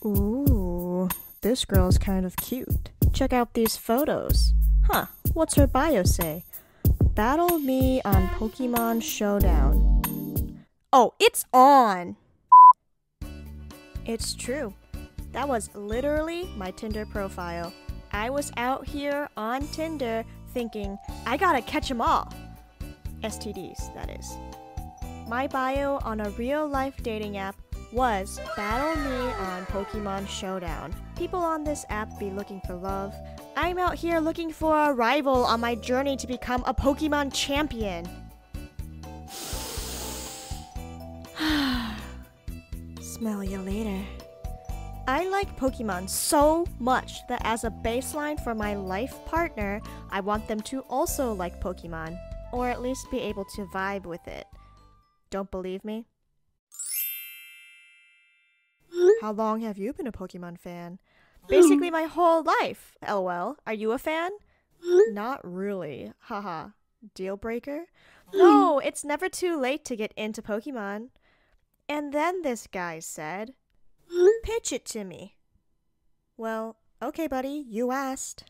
Ooh, this girl's kind of cute. Check out these photos. Huh, what's her bio say? Battle me on Pokemon Showdown. Oh, it's on! It's true. That was literally my Tinder profile. I was out here on Tinder thinking, I gotta catch 'em all. STDs, that is. My bio on a real-life dating app was Battle me on Pokemon Showdown. People on this app be looking for love. I'm out here looking for a rival on my journey to become a Pokemon champion. Smell you later. I like Pokemon so much that as a baseline for my life partner, I want them to also like Pokemon, or at least be able to vibe with it. Don't believe me? How long have you been a Pokemon fan? Basically my whole life. LOL. Are you a fan? Not really. Haha. Deal breaker? No, it's never too late to get into Pokemon. And then this guy said, pitch it to me. Well, okay buddy, you asked.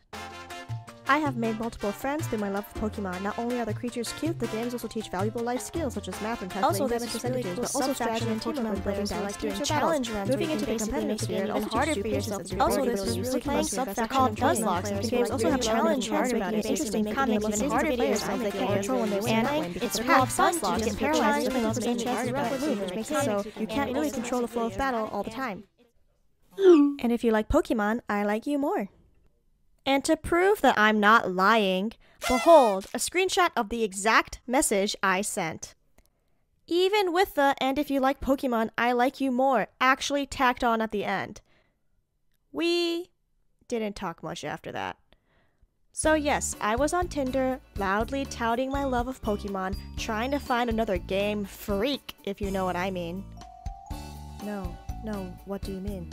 I have made multiple friends through my love of Pokemon. Not only are the creatures cute, the games also teach valuable life skills such as math and calculating Also, there's really cool but also strategy and Pokemon players who like doing challenge runs, moving into the competitive sphere, and harder for yourself to Also, this is really playing sub-faction called Nuzlocke. The games also have challenge runs, making it interesting, comics, even harder players so they can control when they win. And it's really fun to get paralyzed and also gain chances to move, which makes it so you can't really control the flow of battle all the time. And if you like Pokemon, I like you more. And to prove that I'm not lying, behold, a screenshot of the exact message I sent. Even with the "and if you like Pokemon, I like you more" actually tacked on at the end. We didn't talk much after that. So yes, I was on Tinder, loudly touting my love of Pokemon, trying to find another game freak, if you know what I mean. No, what do you mean?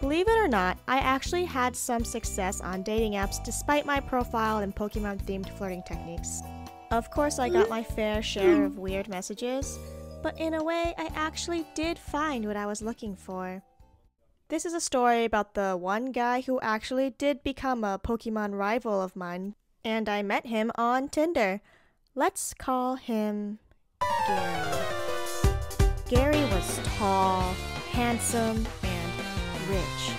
Believe it or not, I actually had some success on dating apps despite my profile and Pokemon-themed flirting techniques. Of course, I got my fair share of weird messages, but in a way, I actually did find what I was looking for. This is a story about the one guy who actually did become a Pokemon rival of mine, and I met him on Tinder. Let's call him Gary. Gary was tall, handsome, rich.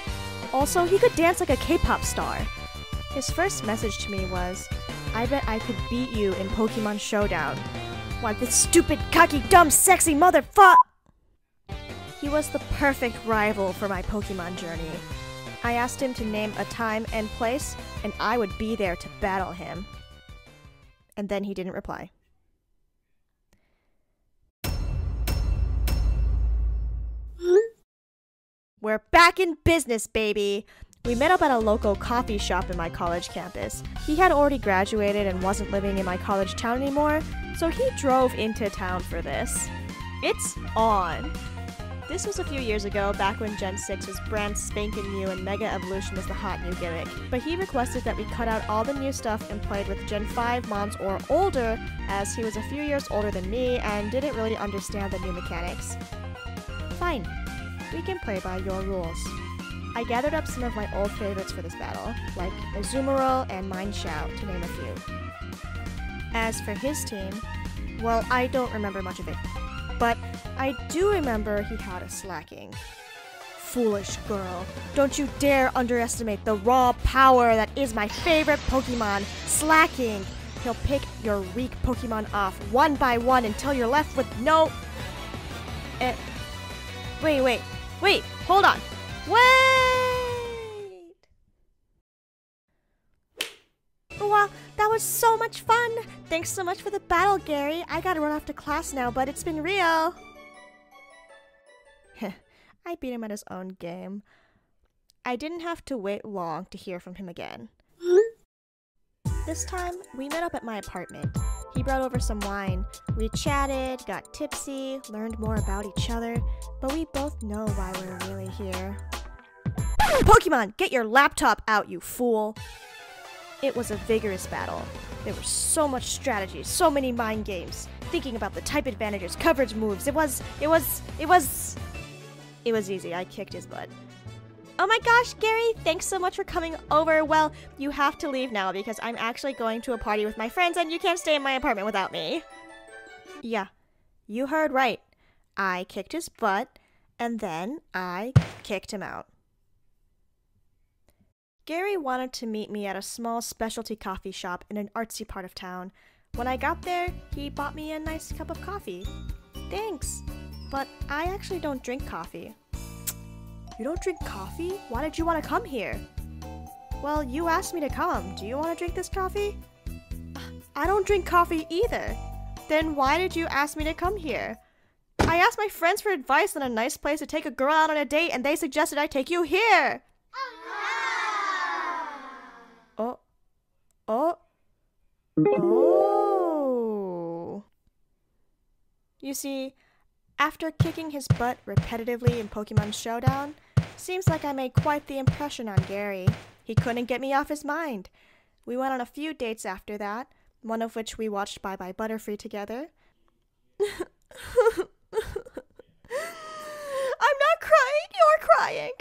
Also, he could dance like a K-pop star. His first message to me was, I bet I could beat you in Pokemon Showdown. Why, this stupid, cocky, dumb, sexy motherfucker! He was the perfect rival for my Pokemon journey. I asked him to name a time and place, and I would be there to battle him. And then he didn't reply. We're back in business, baby! We met up at a local coffee shop in my college campus. He had already graduated and wasn't living in my college town anymore, so he drove into town for this. It's on! This was a few years ago, back when Gen 6 was brand spanking new and Mega Evolution was the hot new gimmick. But he requested that we cut out all the new stuff and played with Gen 5 mons or older, as he was a few years older than me and didn't really understand the new mechanics. Fine. We can play by your rules. I gathered up some of my old favorites for this battle, like Azumarill and Mienshao, to name a few. As for his team, well, I don't remember much of it, but I do remember he had a Slacking. Foolish girl, don't you dare underestimate the raw power that is my favorite Pokemon, Slacking! He'll pick your weak Pokemon off one by one until you're left with no... Wait, hold on. Wait! Wow, that was so much fun! Thanks so much for the battle, Gary. I gotta run off to class now, but it's been real. I beat him at his own game. I didn't have to wait long to hear from him again. This time, we met up at my apartment. He brought over some wine. We chatted, got tipsy, learned more about each other, but we both know why we're really here. Pokemon, get your laptop out, you fool! It was a vigorous battle. There was so much strategy, so many mind games, thinking about the type advantages, coverage moves. It was It was easy. I kicked his butt. Oh my gosh, Gary, thanks so much for coming over. Well, you have to leave now because I'm actually going to a party with my friends and you can't stay in my apartment without me. Yeah, you heard right. I kicked his butt and then I kicked him out. Gary wanted to meet me at a small specialty coffee shop in an artsy part of town. When I got there, he bought me a nice cup of coffee. Thanks, but I actually don't drink coffee. You don't drink coffee? Why did you want to come here? Well, you asked me to come. Do you want to drink this coffee? I don't drink coffee either. Then why did you ask me to come here? I asked my friends for advice on a nice place to take a girl out on a date and they suggested I take you here. Oh. You see, after kicking his butt repetitively in Pokemon Showdown, seems like I made quite the impression on Gary. He couldn't get me off his mind. We went on a few dates after that, one of which we watched Bye Bye Butterfree together. I'm not crying, you're crying!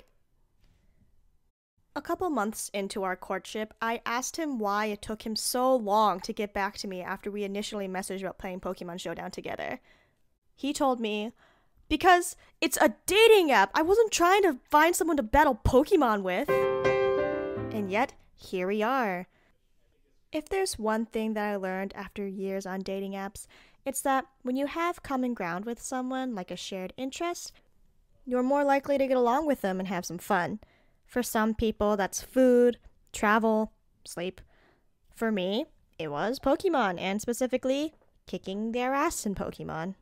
A couple months into our courtship, I asked him why it took him so long to get back to me after we initially messaged about playing Pokemon Showdown together. He told me, because it's a dating app. I wasn't trying to find someone to battle Pokemon with. And yet, here we are. If there's one thing that I learned after years on dating apps, it's that when you have common ground with someone, like a shared interest, you're more likely to get along with them and have some fun. For some people, that's food, travel, sleep. For me, it was Pokemon, and specifically, kicking their ass in Pokemon.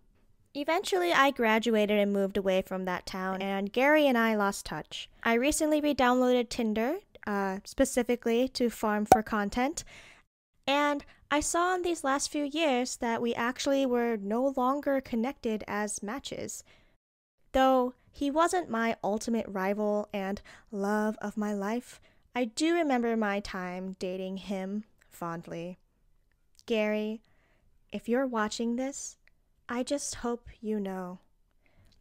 Eventually, I graduated and moved away from that town, and Gary and I lost touch. I recently re-downloaded Tinder, specifically to farm for content, and I saw in these last few years that we actually were no longer connected as matches. Though he wasn't my ultimate rival and love of my life, I do remember my time dating him fondly. Gary, if you're watching this, I just hope you know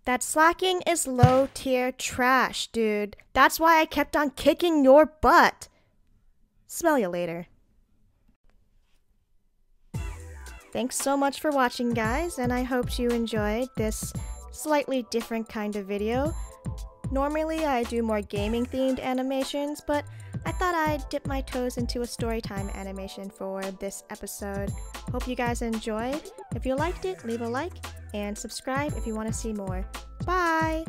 that slacking is low-tier trash, dude. That's why I kept on kicking your butt. Smell you later. Thanks so much for watching, guys, and I hope you enjoyed this slightly different kind of video. Normally, I do more gaming-themed animations, but I thought I'd dip my toes into a storytime animation for this episode. Hope you guys enjoyed. If you liked it, leave a like and subscribe if you want to see more. Bye!